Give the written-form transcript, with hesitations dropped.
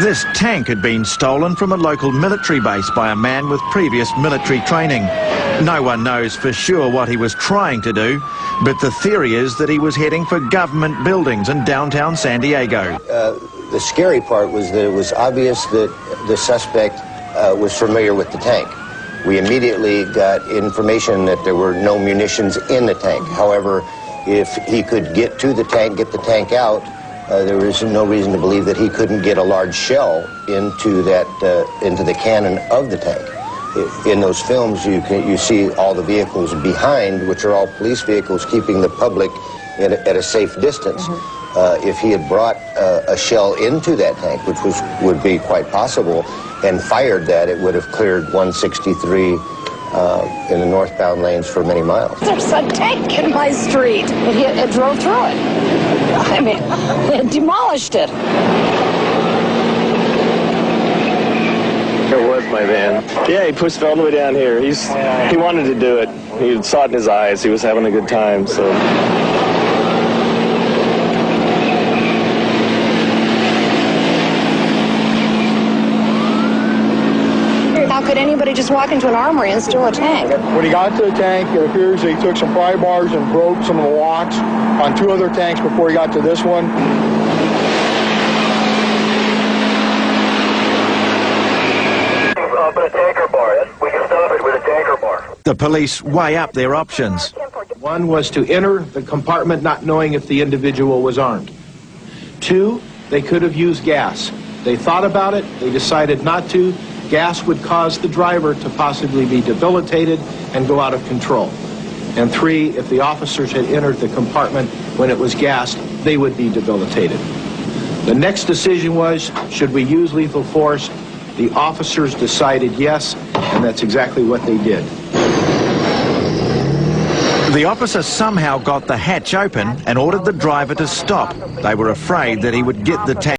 This tank had been stolen from a local military base by a man with previous military training. No one knows for sure what he was trying to do, but the theory is that he was heading for government buildings in downtown San Diego. The scary part was that it was obvious that the suspect was familiar with the tank. We immediately got information that there were no munitions in the tank. However, if he could get to the tank, get the tank out, there was no reason to believe that he couldn't get a large shell into the cannon of the tank. In those films, you see all the vehicles behind, which are all police vehicles, keeping the public at a safe distance. If he had brought a shell into that tank, which would be quite possible, and fired that, it would have cleared 163 in the northbound lanes for many miles. There's a tank in my street. It drove through it. I mean, it demolished it. It was my van. Yeah, he pushed it all the way down here. He wanted to do it. He saw it in his eyes. He was having a good time, so. How could anybody just walk into an armory and steal a tank? When he got to the tank, it appears that he took some pry bars and broke some of the locks on 2 other tanks before he got to this one. Put a tanker bar. We can stop it with a tanker bar. The police weigh up their options. One was to enter the compartment not knowing if the individual was armed. 2, they could have used gas. They thought about it, they decided not to. Gas would cause the driver to possibly be debilitated and go out of control. And 3, if the officers had entered the compartment when it was gassed, they would be debilitated. The next decision was, should we use lethal force? The officers decided yes, and that's exactly what they did. The officer somehow got the hatch open and ordered the driver to stop. They were afraid that he would get the tank.